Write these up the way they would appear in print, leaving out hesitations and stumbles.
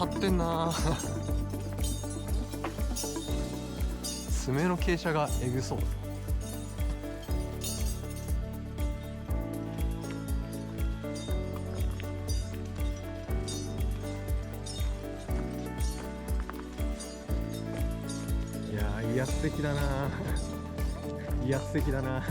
張ってんな爪の傾斜がえぐそう。いやー威圧的だな威圧的だな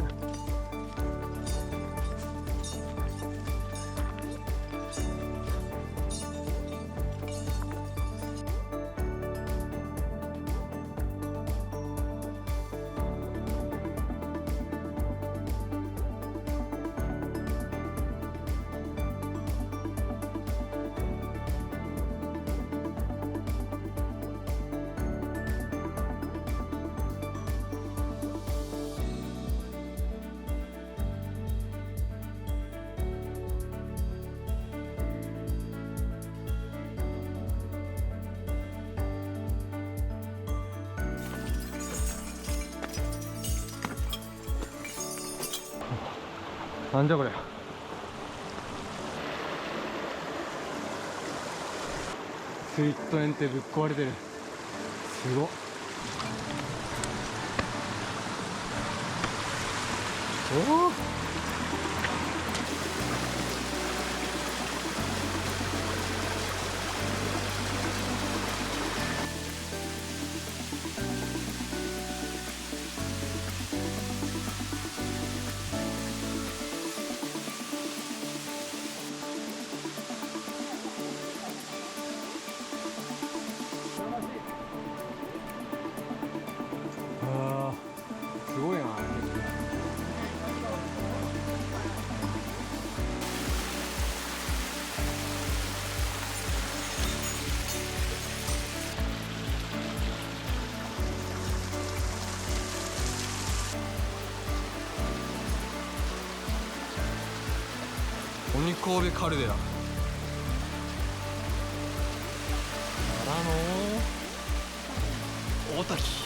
なんじゃこれ。スリットエンってぶっ壊れてる。すごっ。おお。すごいな。鬼神戸カルデラからの大滝。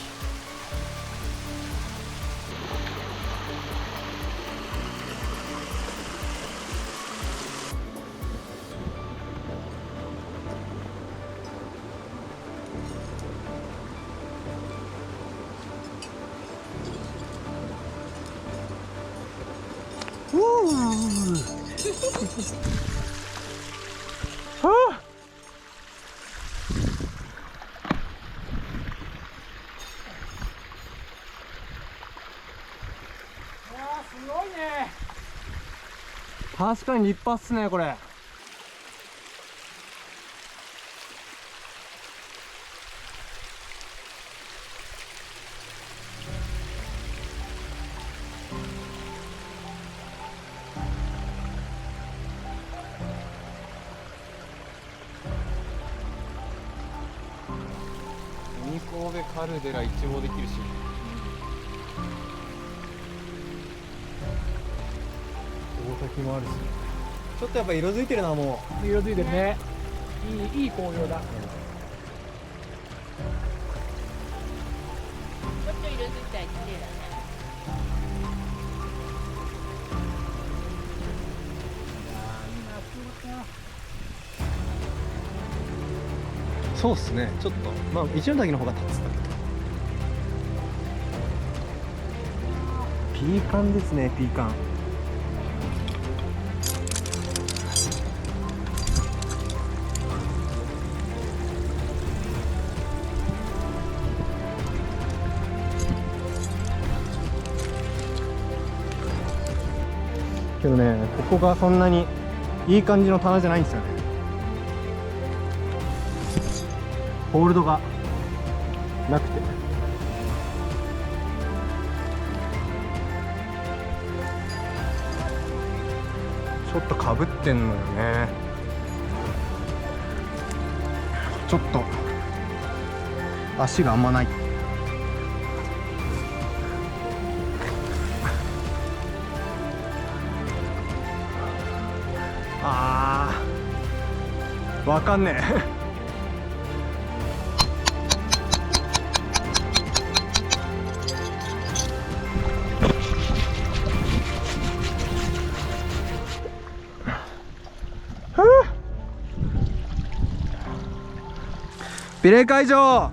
すごいね。確かに立派っすねこれ。鬼神戸カルデラ一望できるし、大滝もあるし、ちょっとやっぱ色づいてるな。もう色づいてるね。いい紅葉だ。ちょっと色づいたら綺麗だね。そうっすね。ちょっとまあ一ノ滝の方が立つんだけど、ピーカンですね。ピーカン。けどね、ここがそんなにいい感じの棚じゃないんですよね。ホールドがなくて、ちょっとかぶってんのよね。ちょっと足があんまない。わかんねえビレー会場。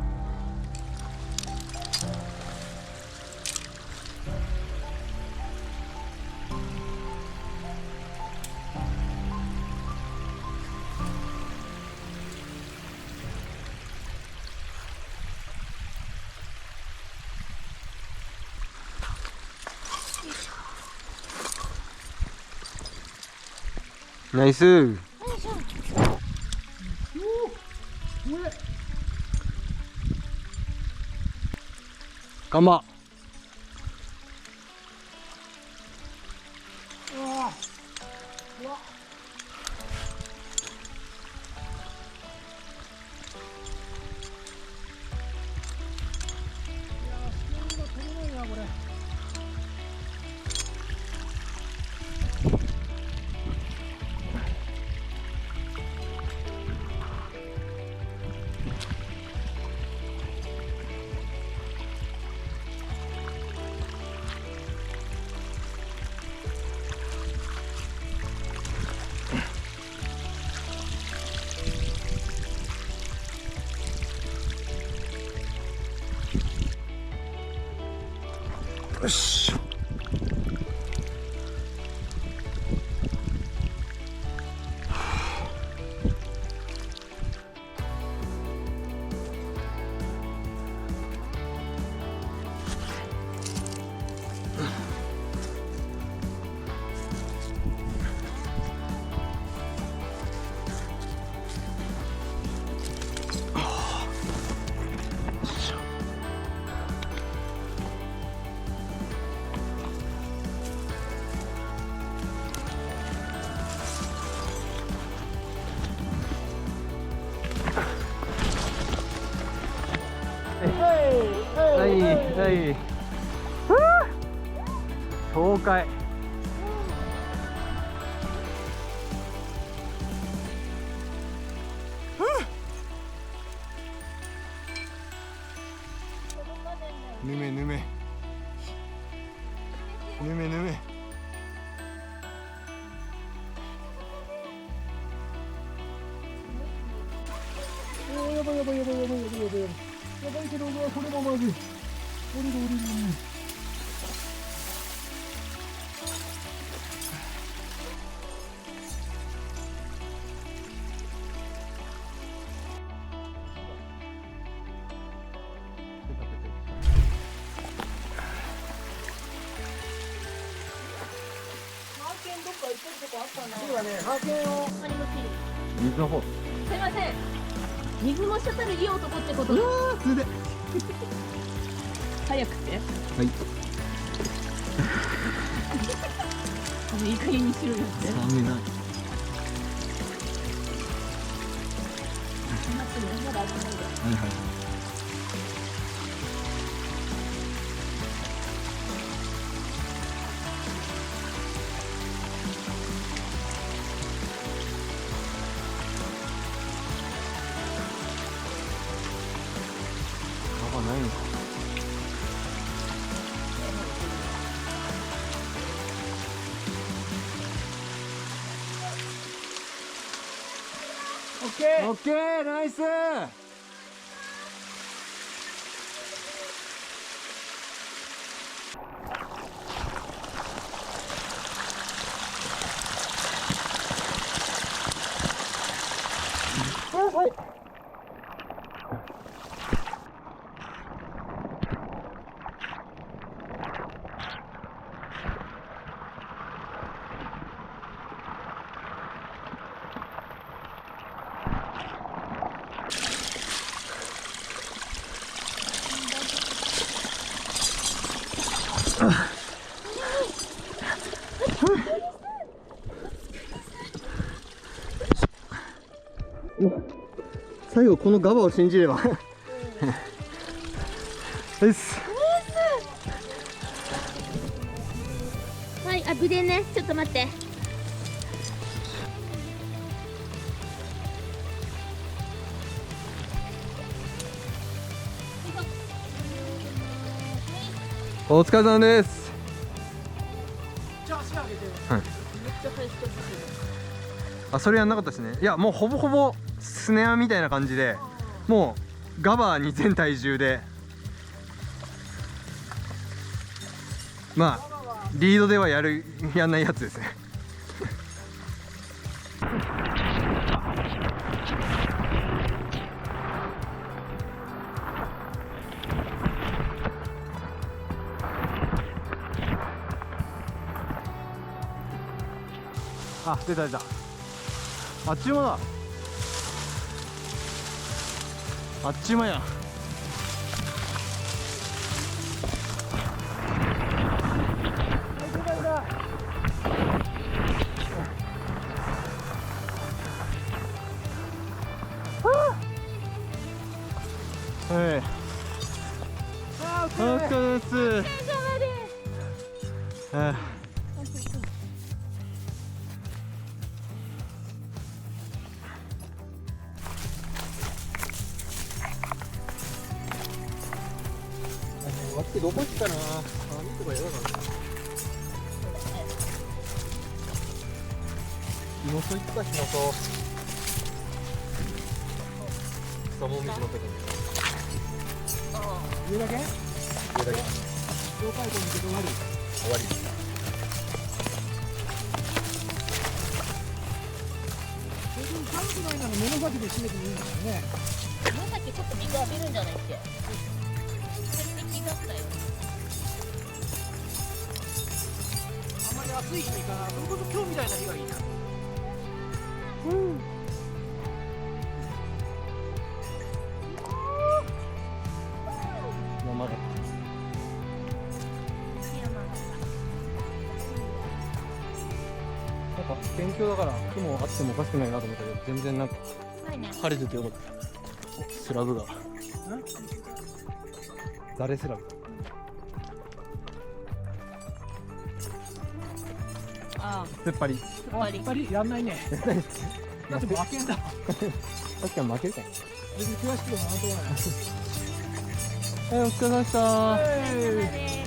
ナイス。頑張。よし。はいはい。爽快。ぬめぬめぬめぬめ。やばいやばいやばいやばいやばいやばいやばいけど、これもまずい。降りる降りる。どっか行ってるとこあったな。そうだね、派遣を。水の方。すいません。水も滴るいい男ってことで。それで。早くて。はい。いい加減にしろよって。寒いな。まだ危ないで。はいはい。川ないのか。オッケー。オッケー、ナイス。はい。最後このガバを信じればです。はい、あ、ぶでね、ちょっと待って。お疲れ様です。じゃあ足上げて。はい。めっちゃ速くて。あ、それやんなかったですね。いや、もうほぼほぼスネアみたいな感じで、もガバに全体重で、まあリードではやんないやつですね。あ、出た出た。あっちゅう間だ。あっちゅう間や。はい。お疲れです。ああっちどこ行ったな。網とかやだからな。火元行った火元。草もみじのとこに。上だけ上だけ。境界線抜けて終わり。終わり。別に寒くないなら目の先で締めてもいいんだからね。さっきちょっと水浴びるんじゃないっけ。全然気だったよ。あんまり暑い日に行かない。それこそ今日みたいな日がいいな。山だ。なんか勉強だから雲あってもおかしくないなと思ったけど、全然なんかないね。晴れててよかった。お、スラブが。誰スラブ。あ突っ張り。あ、やっぱり。やっぱりやんないね。だって負けんだ。確かに負けるかな。別に悔しくてもなんともない。はい、お疲れ様でした。お疲れ様です。